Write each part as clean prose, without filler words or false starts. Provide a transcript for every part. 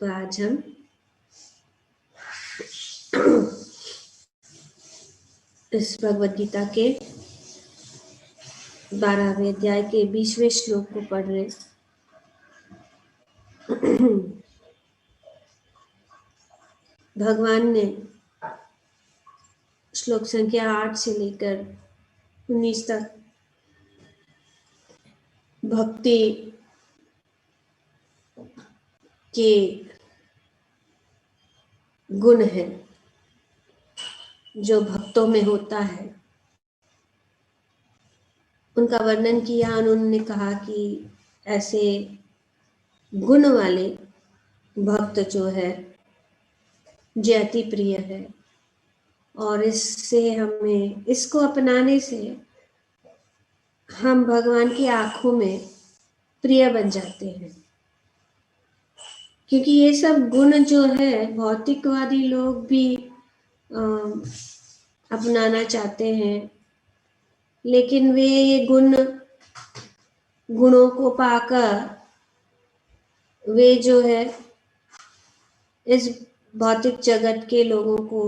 तो आज हम इस भगवद गीता के 12वें अध्याय के 20वें श्लोक को पढ़ रहे। भगवान ने श्लोक संख्या 8 से लेकर 19 तक भक्ति के गुण हैं जो भक्तों में होता है, उनका वर्णन किया। उन्होंने कहा कि ऐसे गुण वाले भक्त जो है जो अति प्रिय है, और इससे हमें इसको अपनाने से हम भगवान की आंखों में प्रिय बन जाते हैं। क्योंकि ये सब गुण जो है भौतिकवादी लोग भी अपनाना चाहते हैं, लेकिन वे ये गुणों को पाकर वे जो है इस भौतिक जगत के लोगों को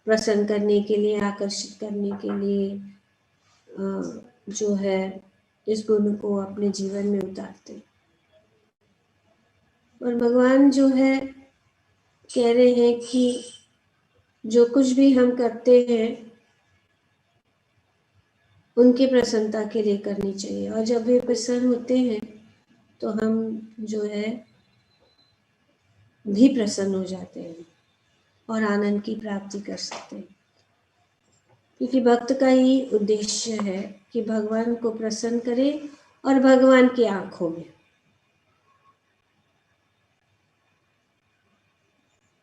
प्रसन्न करने के लिए, आकर्षित करने के लिए जो है इस गुण को अपने जीवन में उतारते। और भगवान जो है कह रहे हैं कि जो कुछ भी हम करते हैं उनकी प्रसन्नता के लिए करनी चाहिए, और जब वे प्रसन्न होते हैं तो हम जो है भी प्रसन्न हो जाते हैं और आनंद की प्राप्ति कर सकते हैं। क्योंकि भक्त का ही उद्देश्य है कि भगवान को प्रसन्न करे और भगवान की आंखों में।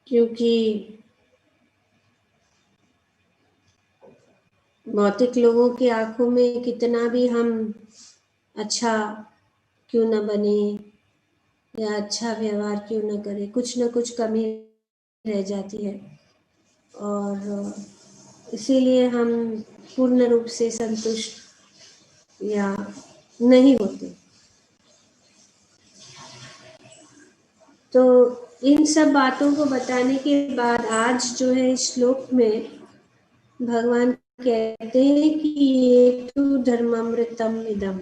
क्योंकि भौतिक लोगों की आंखों में कितना भी हम अच्छा क्यों न बने या अच्छा व्यवहार क्यों न करे, कुछ न कुछ कमी रह जाती है, और इसीलिए हम पूर्ण रूप से संतुष्ट या नहीं होते। तो इन सब बातों को बताने के बाद आज जो है इस श्लोक में भगवान कहते हैं कि ये तो धर्मामृतम इदम,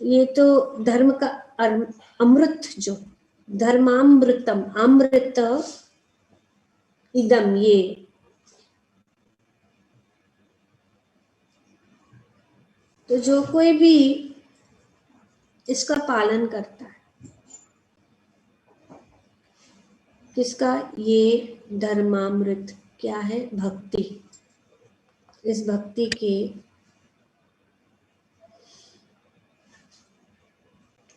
ये तो धर्म का अमृत, जो धर्मामृतम, अमृत इदम, ये तो जो कोई भी इसका पालन करता है, किसका? ये धर्मामृत क्या है? भक्ति। इस भक्ति के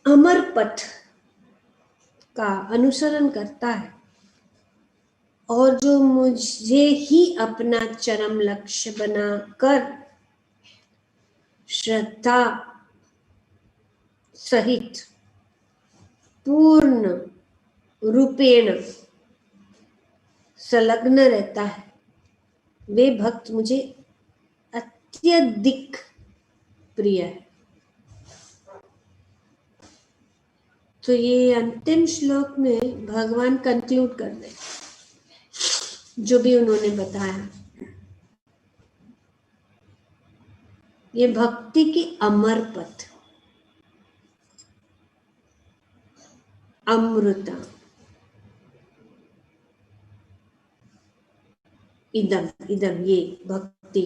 अमर पथ का अनुसरण करता है, और जो मुझे ही अपना चरम लक्ष्य बनाकर श्रद्धा सहित पूर्ण रूपेण संलग्न रहता है, वे भक्त मुझे अत्यधिक प्रिय है। तो ये अंतिम श्लोक में भगवान कंक्लूड कर रहे हैं जो भी उन्होंने बताया। ये भक्ति की अमर पथ, अमृता इदम, इदम ये भक्ति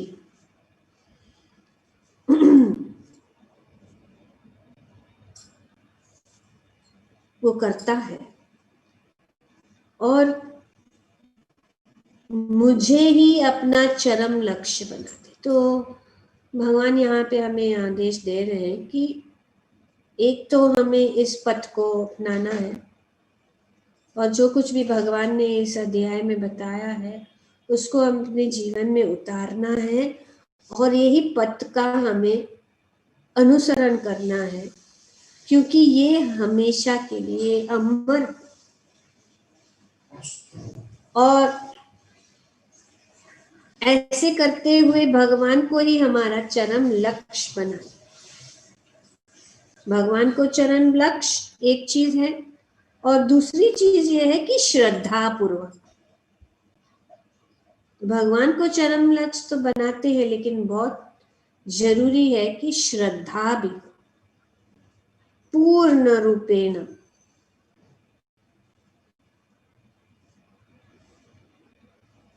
वो करता है और मुझे ही अपना चरम लक्ष्य बनाते। तो भगवान यहाँ पे हमें आदेश दे रहे हैं कि एक तो हमें इस पथ को अपनाना है, और जो कुछ भी भगवान ने इस अध्याय में बताया है उसको हम अपने जीवन में उतारना है, और यही पथ का हमें अनुसरण करना है, क्योंकि ये हमेशा के लिए अमर, और ऐसे करते हुए भगवान को ही हमारा चरम लक्ष्य बना। भगवान को चरम लक्ष्य एक चीज है, और दूसरी चीज ये है कि श्रद्धा पूर्वक। भगवान को चरम लक्ष्य तो बनाते हैं, लेकिन बहुत जरूरी है कि श्रद्धा भी पूर्ण रूपेण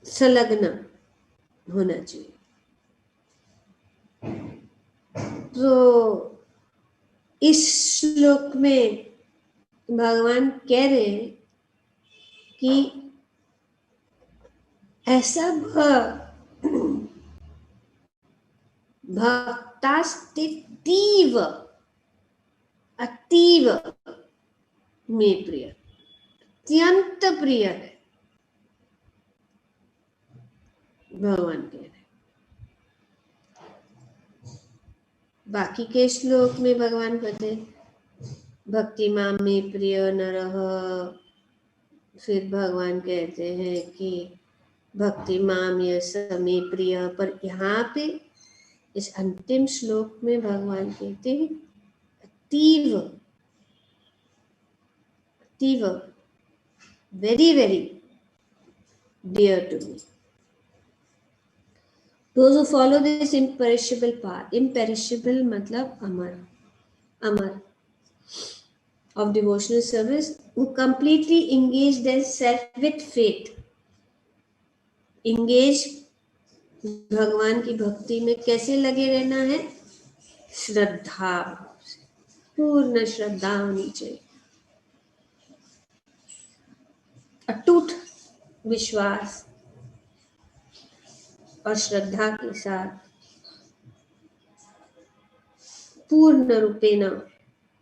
संलग्न होना चाहिए। तो इस श्लोक में भगवान कह रहे हैं कि ऐसा भक्तास्तीव अतीव में प्रिय, अत्यंत प्रिय है, भगवान कह रहे। बाकी के श्लोक में भगवान कहते भक्ति माम में प्रिय नरः, फिर भगवान कहते हैं कि भक्ति माम यस में प्रिय, पर यहाँ पे इस अंतिम श्लोक में भगवान कहते हैं अतीव अतीव, very very dear to me. Those who follow this imperishable path, imperishable मतलब अमर, अमर of devotional service, who completely engage themselves with faith. Engage भगवान की भक्ति में कैसे लगे रहना है? श्रद्धा से, पूर्ण श्रद्धा होनी चाहिए, अटूट विश्वास और श्रद्धा के साथ पूर्ण रूपेण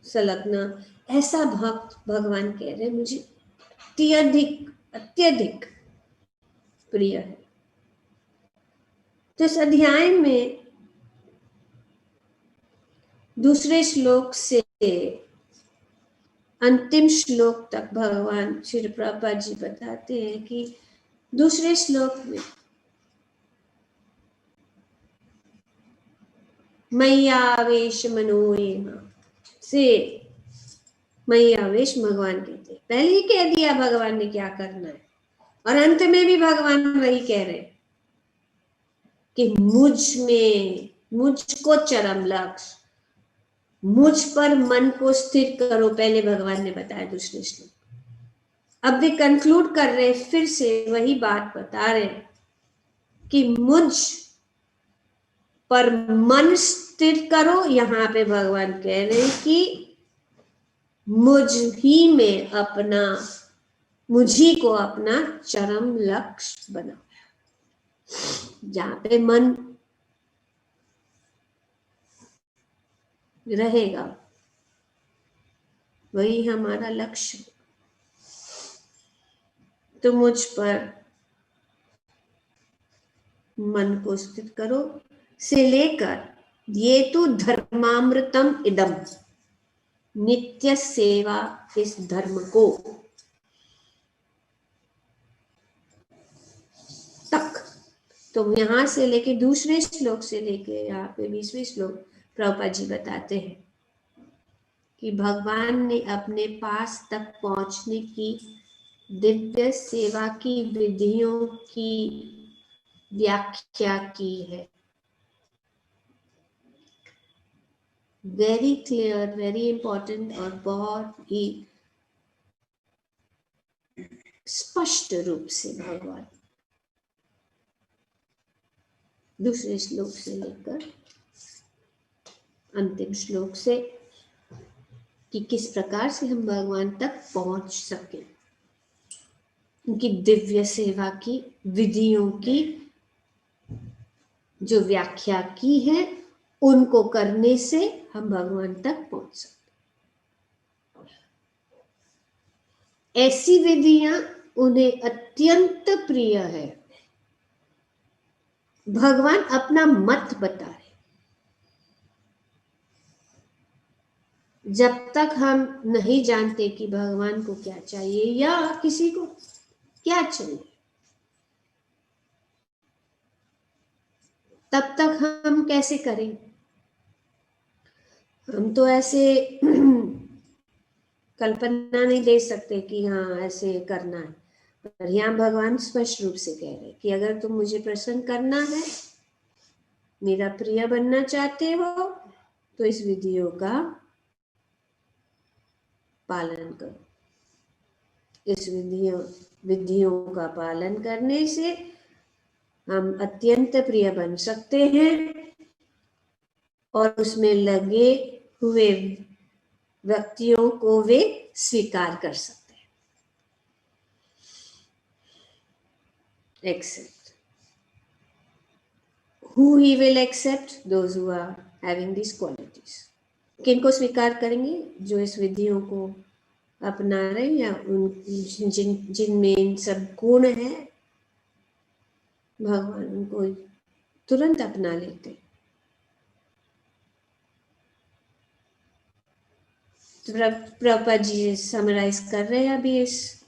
संलग्न। ऐसा भक्त भगवान कह रहे मुझे अत्यधिक अत्यधिक प्रिय है। तो इस अध्याय में दूसरे श्लोक से अंतिम श्लोक तक भगवान श्री प्रभुपाद जी बताते हैं कि दूसरे श्लोक में मय्यावेश मनोरमा से, मय्यावेश भगवान कहते हैं, पहले ही कह दिया भगवान ने क्या करना है, और अंत में भी भगवान वही कह रहे कि मुझ में, मुझको चरम लक्ष्य, मुझ पर मन को स्थिर करो, पहले भगवान ने बताया दूसरे श्लोक। अब वे कंक्लूड कर रहे, फिर से वही बात बता रहे कि मुझ पर मन स्थिर करो। यहां पे भगवान कह रहे हैं कि मुझ ही में अपना, मुझी को अपना चरम लक्ष्य बनाओ। जहां पे मन रहेगा वही हमारा लक्ष्य। तो मुझ पर मन को स्थित करो से लेकर ये तो धर्मामृतम इदम, नित्य सेवा, इस धर्म को तक। तो यहां से लेके दूसरे श्लोक से लेके यहाँ पे 20वें श्लोक प्रभुपाद जी बताते हैं कि भगवान ने अपने पास तक पहुंचने की दिव्य सेवा की विधियों की व्याख्या की है। वेरी क्लियर, वेरी इंपॉर्टेंट, और बहुत ही स्पष्ट रूप से भगवान दूसरे श्लोक से लेकर अंतिम श्लोक से कि किस प्रकार से हम भगवान तक पहुंच सके, उनकी दिव्य सेवा की विधियों की जो व्याख्या की है, उनको करने से हम भगवान तक पहुंच सकते। ऐसी विधियां उन्हें अत्यंत प्रिय है। भगवान अपना मत बता रहे, जब तक हम नहीं जानते कि भगवान को क्या चाहिए या किसी को क्या चाहिए, तब तक हम कैसे करें? हम तो ऐसे कल्पना नहीं दे सकते कि हाँ ऐसे करना है, पर यहाँ भगवान स्पष्ट रूप से कह रहे कि अगर तुम मुझे प्रसन्न करना है, मेरा प्रिय बनना चाहते हो, तो इस विधियों का पालन करो। इस विधियों का पालन करने से हम अत्यंत प्रिय बन सकते हैं और उसमें लगे हुए व्यक्तियों को वे स्वीकार कर सकते हैं। Accept. Who he will accept? Those who are having these qualities. किनको स्वीकार करेंगे? जो इस विधियों को अपना रहे या उन जिनमें इन सब गुण है, भगवान उनको तुरंत अपना लेते। तो प्रभुपाद जी समराइज कर रहे हैं अभी इस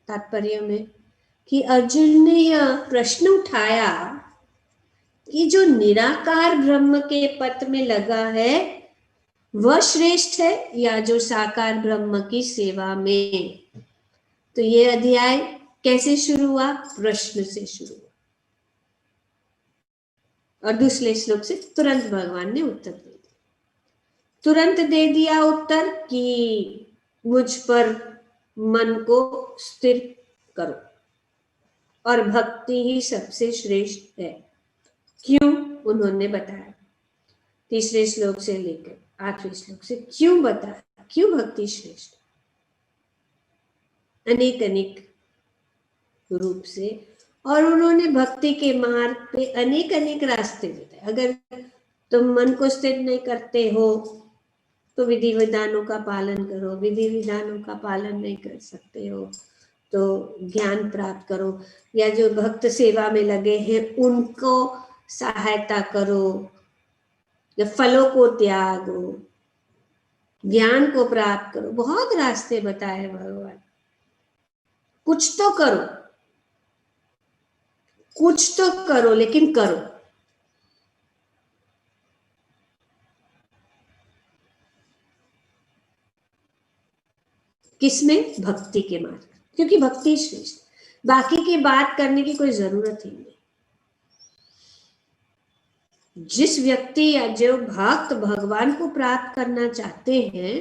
तात्पर्य में कि अर्जुन ने यह प्रश्न उठाया कि जो निराकार ब्रह्म के पथ में लगा है वह श्रेष्ठ है या जो साकार ब्रह्म की सेवा में। तो ये अध्याय कैसे शुरू हुआ? प्रश्न से शुरू हुआ और दूसरे श्लोक से तुरंत भगवान ने उत्तर दे दिया। तुरंत दे दिया उत्तर कि मुझ पर मन को स्थिर करो और भक्ति ही सबसे श्रेष्ठ है। क्यों? उन्होंने बताया तीसरे श्लोक से लेकर 8वें श्लोक से क्यों बताया, क्यों भक्ति श्रेष्ठ। अनेक अनेक रूप से, और उन्होंने भक्ति के मार्ग पे अनेक अनेक रास्ते बताए। अगर तुम मन को स्थिर नहीं करते हो तो विधि विधानों का पालन करो, विधि विधानों का पालन नहीं कर सकते हो तो ज्ञान प्राप्त करो, या जो भक्त सेवा में लगे हैं उनको सहायता करो, या फलों को त्यागो, ज्ञान को प्राप्त करो। बहुत रास्ते बताए भगवान। कुछ तो करो, कुछ तो करो, लेकिन करो। किसमें? भक्ति के मार्ग, क्योंकि भक्ति श्रेष्ठ, बाकी की बात करने की कोई जरूरत ही नहीं। जिस व्यक्ति या जो भक्त भगवान को प्राप्त करना चाहते हैं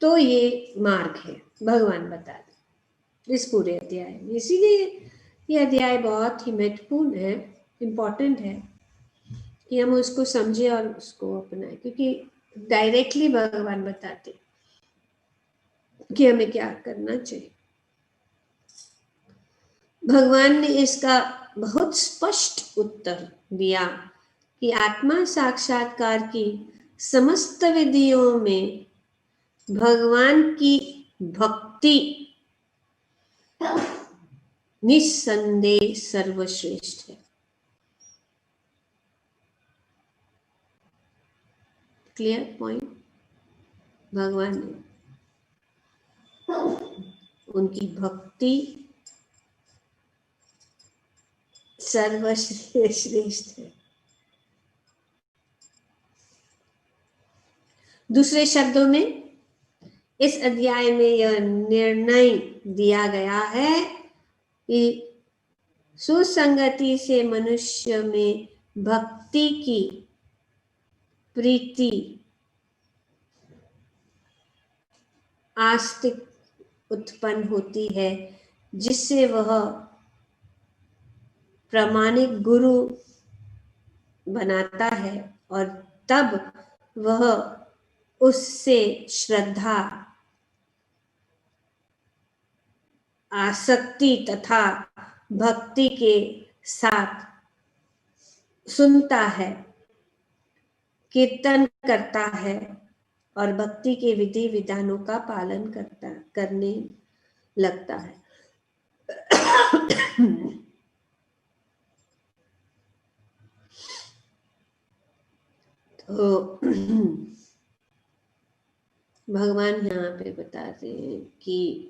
तो ये मार्ग है, भगवान बता दे इस पूरे अध्याय में। इसीलिए ये अध्याय बहुत ही महत्वपूर्ण है, इम्पोर्टेंट है कि हम उसको समझे और उसको अपनाएं, क्योंकि डायरेक्टली भगवान बताते कि हमें क्या करना चाहिए। भगवान ने इसका बहुत स्पष्ट उत्तर दिया कि आत्मा साक्षात्कार की समस्त विधियों में भगवान की भक्ति निस्संदेह सर्वश्रेष्ठ है। Clear point? भगवान ने उनकी भक्ति सर्वश्रेष्ठ है। दूसरे शब्दों में इस अध्याय में यह निर्णय दिया गया है कि सुसंगति से मनुष्य में भक्ति की प्रीति आस्तिक उत्पन्न होती है, जिससे वह प्रामाणिक गुरु बनाता है और तब वह उससे श्रद्धा, आसक्ति तथा भक्ति के साथ सुनता है, कीर्तन करता है और भक्ति के विधि विधानों का पालन करने लगता है। तो भगवान यहाँ पे बताते हैं कि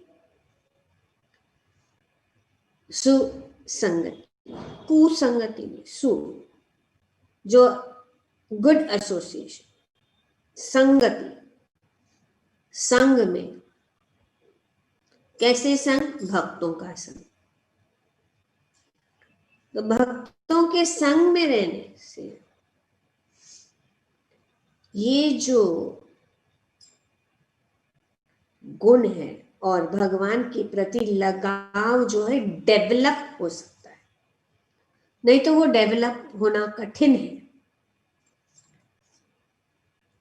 सुसंगति, कुसंगति में सु, जो गुड एसोसिएशन, संगति संग में। कैसे संग? भक्तों का संग। तो भक्तों के संग में रहने से ये जो गुण है और भगवान के प्रति लगाव जो है डेवलप हो सकता है, नहीं तो वो डेवलप होना कठिन है।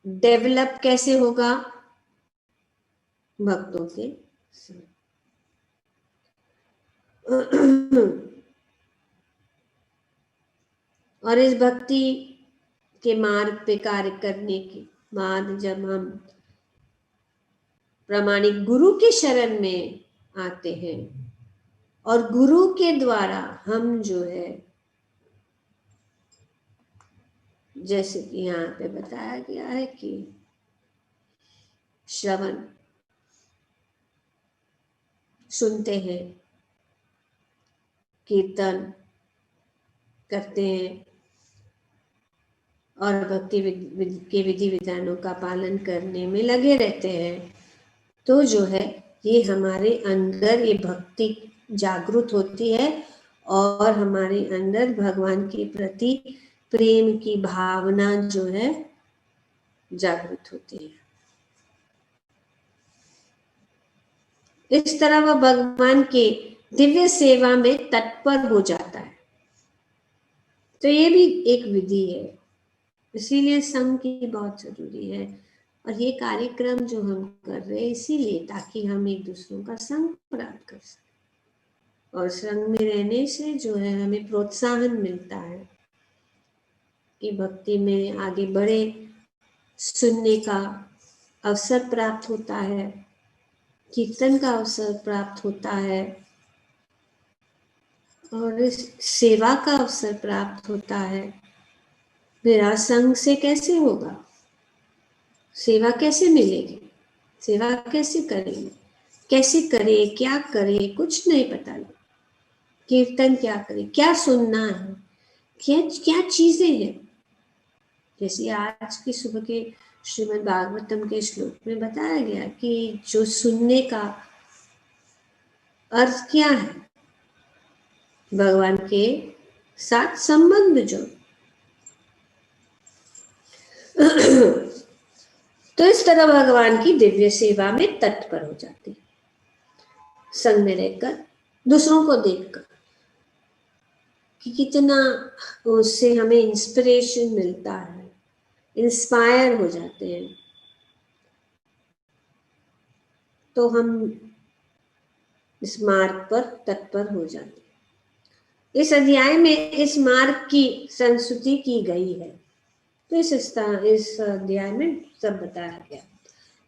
डेवलप कैसे होगा? भक्तों के संग। और इस भक्ति के मार्ग पे कार्य करने के बाद जब हम प्रामाणिक गुरु के शरण में आते हैं और गुरु के द्वारा हम जो है, जैसे कि यहाँ पे बताया गया है कि श्रवण सुनते हैं, कीर्तन करते हैं और भक्ति के विधि विधानों का पालन करने में लगे रहते हैं, तो जो है ये हमारे अंदर ये भक्ति जागृत होती है और हमारे अंदर भगवान के प्रति प्रेम की भावना जो है जागृत होती है। इस तरह वह भगवान के दिव्य सेवा में तत्पर हो जाता है। तो ये भी एक विधि है, इसीलिए संग की बहुत जरूरी है। और ये कार्यक्रम जो हम कर रहे हैं इसीलिए, ताकि हम एक दूसरों का संग प्राप्त कर सकें। और संग में रहने से जो है हमें प्रोत्साहन मिलता है कि भक्ति में आगे बढ़े, सुनने का अवसर प्राप्त होता है, कीर्तन का अवसर प्राप्त होता है और इस सेवा का अवसर प्राप्त होता है। मेरा संग से कैसे होगा? सेवा कैसे मिलेगी? सेवा कैसे करेंगे? कैसे करे, क्या करे, कुछ नहीं पता लगा। कीर्तन क्या करे, क्या सुनना है, क्या क्या चीजें हैं। जैसे आज की सुबह के श्रीमद् भागवतम के श्लोक में बताया गया कि जो सुनने का अर्थ क्या है, भगवान के साथ संबंध जो तो इस तरह भगवान की दिव्य सेवा में तत्पर हो जाते हैं, संग में रहकर, दूसरों को देखकर कि कितना उससे हमें इंस्पिरेशन मिलता है, इंस्पायर हो जाते हैं। तो हम इस मार्ग पर तत्पर हो जाते हैं। इस अध्याय में इस मार्ग की संस्तुति की गई है, तो इस अध्याय में सब बताया गया।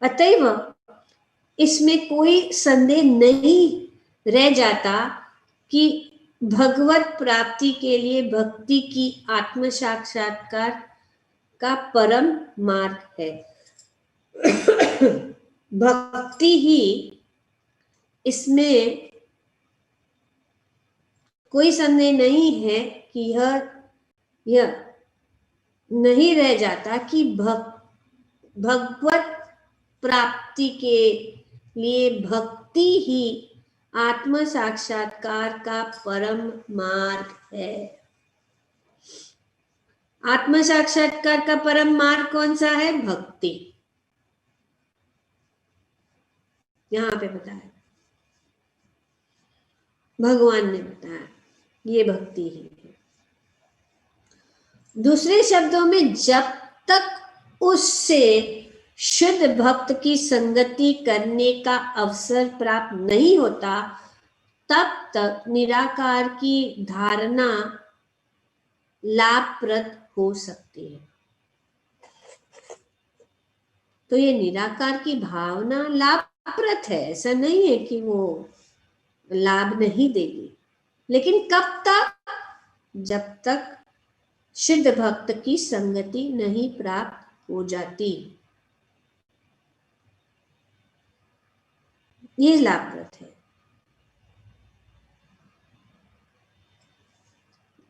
अतएव इसमें कोई संदेह नहीं रह जाता कि भगवत प्राप्ति के लिए भक्ति की आत्म साक्षात्कार का परम मार्ग है। भक्ति ही इसमें कोई संदेह नहीं है कि यह नहीं रह जाता कि भगवत प्राप्ति के लिए भक्ति ही आत्म साक्षात्कार का परम मार्ग है। आत्म साक्षात्कार का परम मार्ग कौन सा है? भक्ति। यहां पे बताया, भगवान ने बताया ये भक्ति ही है। दूसरे शब्दों में, जब तक उससे शुद्ध भक्त की संगति करने का अवसर प्राप्त नहीं होता, तब तक निराकार की धारणा लाभप्रद हो सकती है। तो ये निराकार की भावना लाभप्रद है, ऐसा नहीं है कि वो लाभ नहीं देगी, लेकिन कब तक? जब तक शुद्ध भक्त की संगति नहीं प्राप्त हो जाती, ये लाभप्रद है।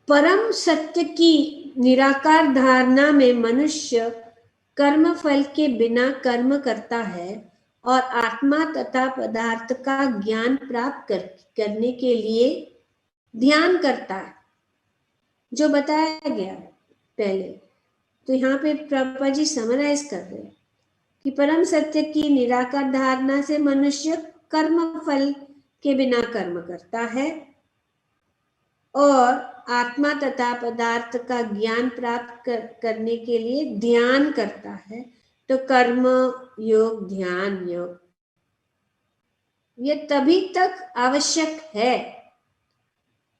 परम सत्य की निराकार धारणा में मनुष्य कर्म फल के बिना कर्म करता है और आत्मा तथा पदार्थ का ज्ञान प्राप्त करने के लिए ध्यान करता है, जो बताया गया पहले। तो यहाँ पे प्रभुपाद जी समराइज कर रहे हैं कि परम सत्य की निराकार धारणा से मनुष्य कर्म फल के बिना कर्म करता है और आत्मा तथा पदार्थ का ज्ञान प्राप्त करने के लिए ध्यान करता है। तो कर्म योग, ध्यान योग, ये तभी तक आवश्यक है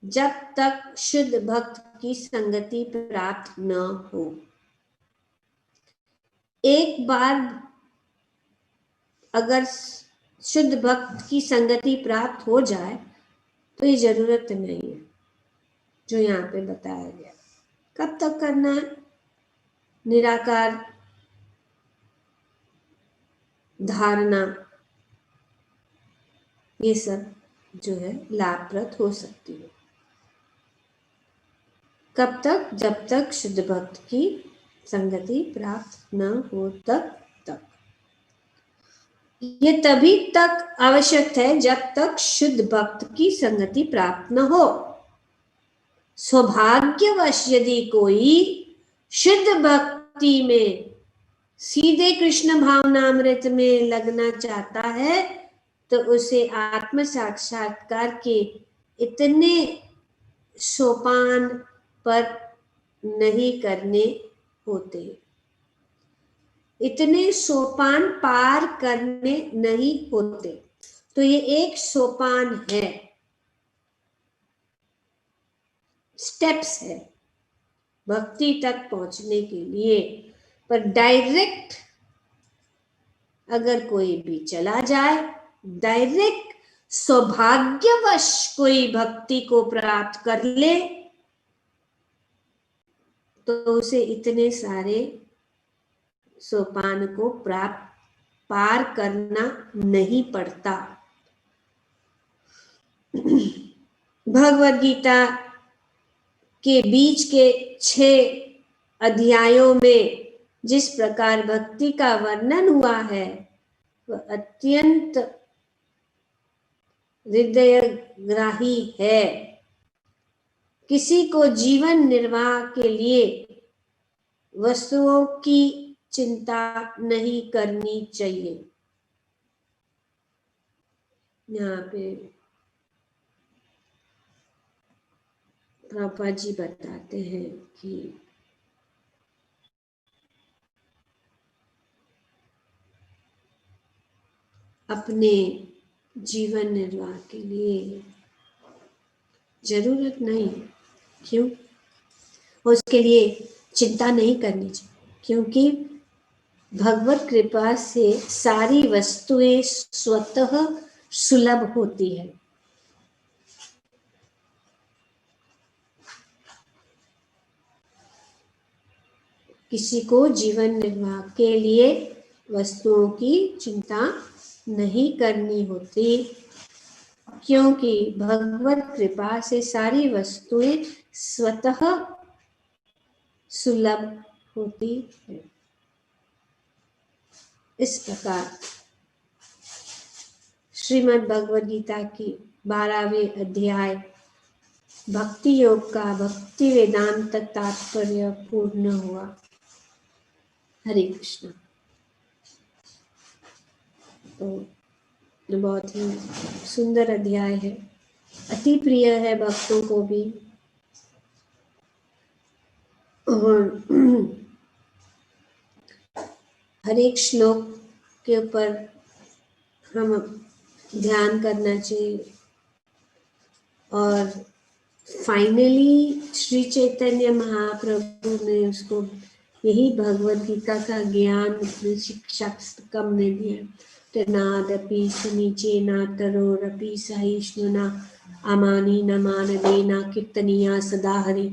जब तक शुद्ध भक्त की संगति प्राप्त न हो। एक बार अगर शुद्ध भक्त की संगति प्राप्त हो जाए तो ये जरूरत नहीं है जो यहाँ पे बताया गया। कब तक करना है? निराकार धारणा, ये सब जो है लाभप्रद हो सकती है। कब तक? जब तक शुद्ध भक्त की संगति प्राप्त न हो तब तक। ये तभी तक आवश्यक है जब तक शुद्ध भक्त की संगति प्राप्त न हो। सौभाग्यवश यदि कोई शुद्ध भक्ति में सीधे कृष्ण भावनामृत में लगना चाहता है तो उसे आत्म साक्षात्कार के इतने सोपान पर नहीं करने होते, इतने सोपान पार करने नहीं होते। तो ये एक सोपान है, स्टेप्स है भक्ति तक पहुंचने के लिए। पर डायरेक्ट अगर कोई भी चला जाए, डायरेक्ट सौभाग्यवश कोई भक्ति को प्राप्त कर ले तो उसे इतने सारे सोपान को पार करना नहीं पड़ता। भगवद गीता के बीच के 6 अध्यायों में जिस प्रकार भक्ति का वर्णन हुआ है वह अत्यंत हृदयग्राही है। किसी को जीवन निर्वाह के लिए वस्तुओं की चिंता नहीं करनी चाहिए। यहाँ पे प्रभुपाद जी बताते हैं कि अपने जीवन निर्वाह के लिए जरूरत नहीं, क्यों? उसके लिए चिंता नहीं करनी चाहिए, क्योंकि भगवत कृपा से सारी वस्तुएं स्वतः सुलभ होती है। किसी को जीवन निर्वाह के लिए वस्तुओं की चिंता नहीं करनी होती, क्योंकि भगवत कृपा से सारी वस्तुएं स्वतः सुलभ होती है। इस प्रकार श्रीमद् भगवद गीता की 12वें अध्याय भक्ति योग का भक्ति वेदांत तात्पर्य पूर्ण हुआ। हरे कृष्ण। तो बहुत ही सुंदर अध्याय है, अति प्रिय है भक्तों को भी। और हर एक श्लोक के ऊपर हम ध्यान करना चाहिए। और फाइनली श्री चैतन्य महाप्रभु ने उसको यही भगवद गीता का ज्ञान शिक्षा कम ने दिया। नादपि समीचेना तरोरपि सहिष्णुना अमानी न मानदेना कीर्तनिया सदा हरि।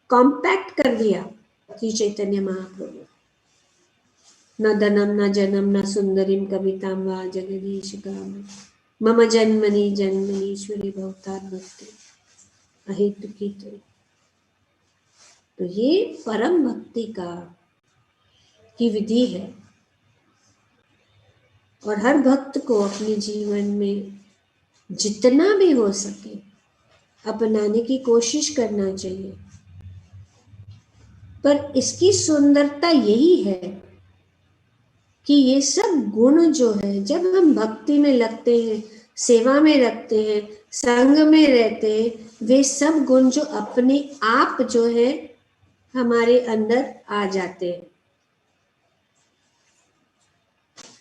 कॉम्पैक्ट कर दिया श्री चैतन्य महाप्रभु। न धनम न जनम न सुंदरीम कविताम वा जगदीश गाम मम जन्मनि जन्मनीश्वरी भवताद्भक्ति अहेतु की। तो ये परम भक्ति की विधि है। और हर भक्त को अपने जीवन में जितना भी हो सके अपनाने की कोशिश करना चाहिए। पर इसकी सुंदरता यही है कि ये सब गुण जो है, जब हम भक्ति में लगते हैं, सेवा में रखते हैं, संग में रहते हैं, वे सब गुण जो अपने आप जो है हमारे अंदर आ जाते हैं।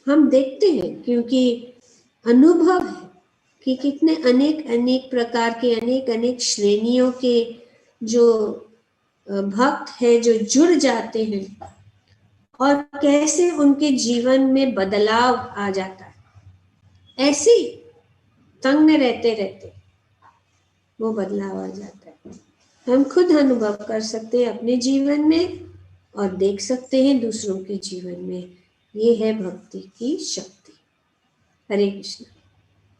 हम देखते हैं क्योंकि अनुभव है कि कितने अनेक अनेक प्रकार के अनेक अनेक श्रेणियों के जो भक्त हैं जो जुड़ जाते हैं और कैसे उनके जीवन में बदलाव आ जाता है। ऐसे ही संग में रहते रहते वो बदलाव आ जाता है। हम खुद अनुभव कर सकते हैं अपने जीवन में और देख सकते हैं दूसरों के जीवन में। ये है भक्ति की शक्ति। Hare Krishna.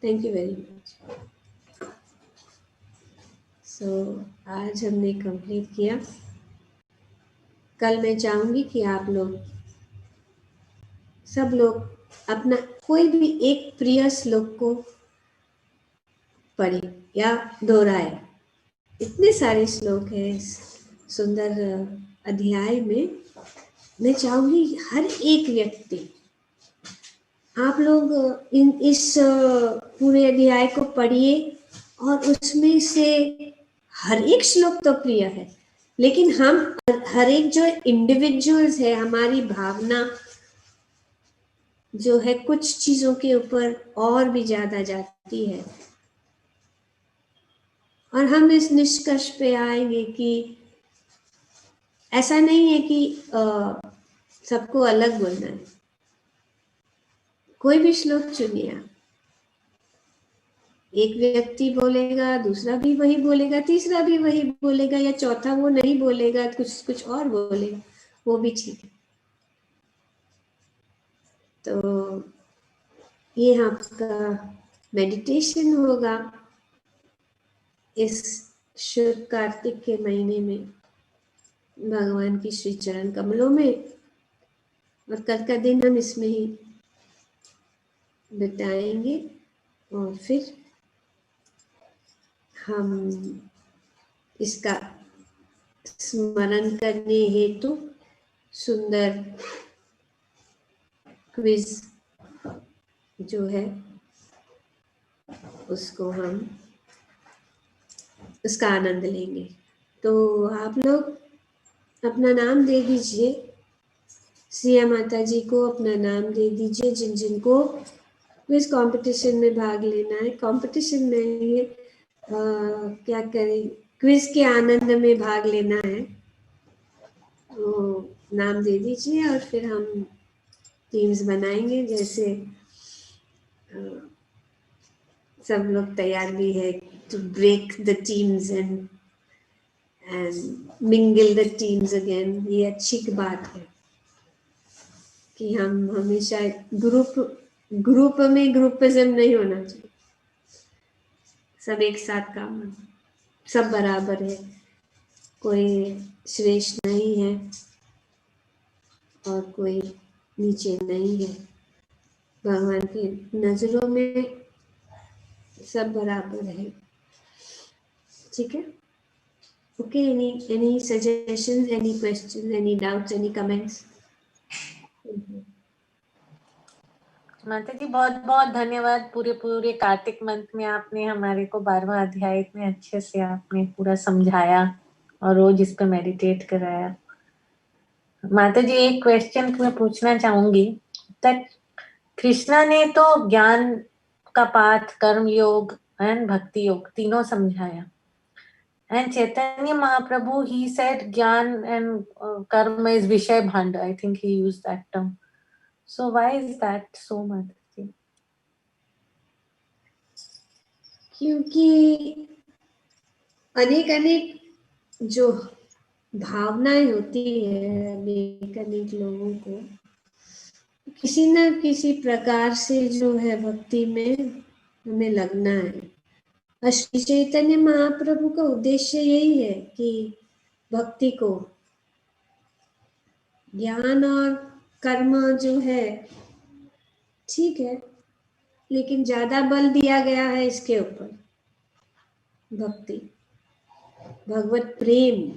Thank you very much. आज हमने कंप्लीट किया। कल मैं चाहूंगी कि आप लोग सब लोग अपना कोई भी एक प्रिय श्लोक को पढ़े या दोहराए। इतने सारे श्लोक हैं इस सुंदर अध्याय में। मैं चाहूंगी हर एक व्यक्ति आप लोग इस पूरे अध्याय को पढ़िए और उसमें से हर एक श्लोक तो प्रिय है, लेकिन हम हर एक जो इंडिविजुअल्स है, हमारी भावना जो है कुछ चीजों के ऊपर और भी ज्यादा जाती है और हम इस निष्कर्ष पे आएंगे कि ऐसा नहीं है कि सबको अलग बोलना है। कोई भी श्लोक चुनिए आप। एक व्यक्ति बोलेगा, दूसरा भी वही बोलेगा, तीसरा भी वही बोलेगा, या चौथा वो नहीं बोलेगा, कुछ और बोलेगा, वो भी ठीक है। तो ये आपका मेडिटेशन होगा इस शुभ कार्तिक के महीने में भगवान की श्री चरण कमलों में, और कल का दिन हम इसमें ही बिताएंगे और फिर हम इसका स्मरण करने हेतु सुंदर क्विज जो है उसको हम उसका आनंद लेंगे। तो आप लोग अपना नाम दे दीजिए, सिया माता जी को अपना नाम दे दीजिए जिन जिनको क्विज कंपटीशन में भाग लेना है। कंपटीशन में ये क्या करें, क्विज के आनंद में भाग लेना है, तो नाम दे दीजिए और फिर हम टीम्स बनाएंगे। जैसे सब लोग तैयार भी है to break the teams and mingle the teams again. ये अच्छी बात है कि हम हमेशा ग्रुप में ग्रुपिज्म नहीं होना चाहिए। सब एक साथ काम, सब बराबर है, कोई श्रेष्ठ नहीं है और कोई नीचे नहीं है। भगवान की नजरों में सब बराबर है। ठीक है? Okay, any suggestions, any questions, any doubts, any comments? माता जी बहुत बहुत धन्यवाद। पूरे कार्तिक मंथ में आपने हमारे को 12वां अध्याय इतने अच्छे से आपने पूरा समझाया और रोज इस पे मेडिटेट कराया। माता जी एक क्वेश्चन मैं पूछना चाहूंगी। तक कृष्णा ने तो ज्ञान का पाठ, कर्म योग एंड भक्ति योग तीनों समझाया। And Chaitanya Mahaprabhu, he said Gyan and Karma is Vishay Bhanda. I think he used that term. So why is that so much? क्योंकि अनेक अनेक जो भावनाएं होती है अनेक अनेक लोगों को, किसी न किसी प्रकार से जो है भक्ति में हमें लगना है। श्री चैतन्य महाप्रभु का उद्देश्य यही है कि भक्ति को, ज्ञान और कर्म जो है ठीक है, लेकिन ज्यादा बल दिया गया है इसके ऊपर, भक्ति, भगवत प्रेम,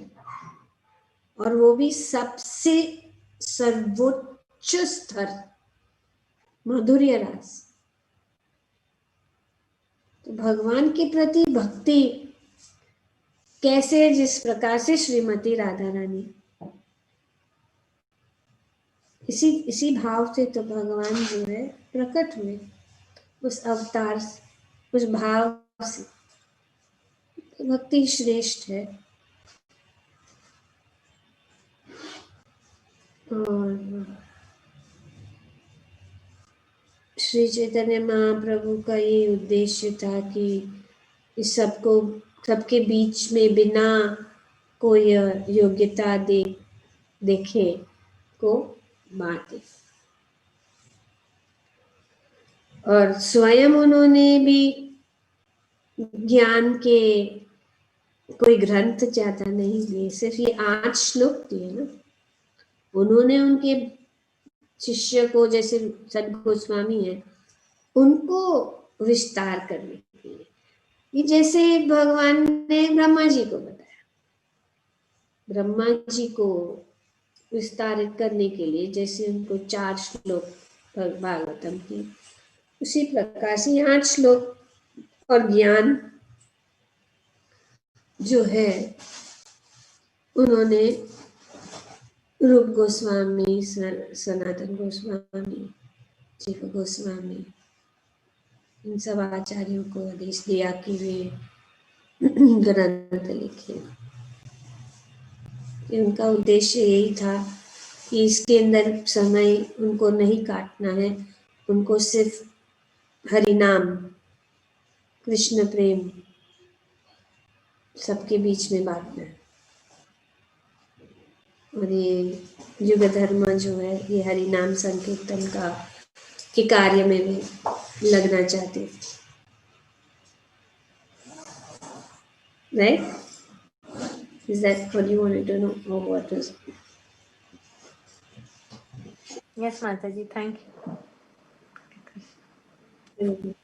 और वो भी सबसे सर्वोच्च स्तर, माधुर्य रास। तो भगवान के प्रति भक्ति कैसे, जिस प्रकार से श्रीमती राधा रानी, इसी भाव से तो भगवान जो है प्रकट हुए, उस अवतार से, उस भाव से। तो भक्ति श्रेष्ठ है। और श्री चैतन्य महाप्रभु का ये उद्देश्य था कि इस सबके बीच में बिना कोई योग्यता देखे को बांटे। और स्वयं उन्होंने भी ज्ञान के कोई ग्रंथ ज्यादा नहीं दिए, सिर्फ ये 8 श्लोक दिए ना। उन्होंने उनके शिष्य को, जैसे संत गोस्वामी है, उनको विस्तार करने के लिए, ये जैसे भगवान ने ब्रह्मा जी को बताया, ब्रह्मा जी को विस्तारित करने के लिए जैसे उनको 4 श्लोक भागवतम की, उसी प्रकार से 8 श्लोक और ज्ञान जो है उन्होंने रूप गोस्वामी, सनातन गोस्वामी, जीव गोस्वामी, इन सब आचार्यों को आदेश दिया कि वे ग्रंथ लिखे। उनका उद्देश्य यही था कि इसके अंदर समय उनको नहीं काटना है, उनको सिर्फ हरिनाम, कृष्ण प्रेम सबके बीच में बांटना है। और ये युग धर्म जो है, ये हरिनाम संकीर्तन के कार्य में भी लगना चाहते थे, right? Is that what you wanted to know, or what was? Yes, Mataji, thank you.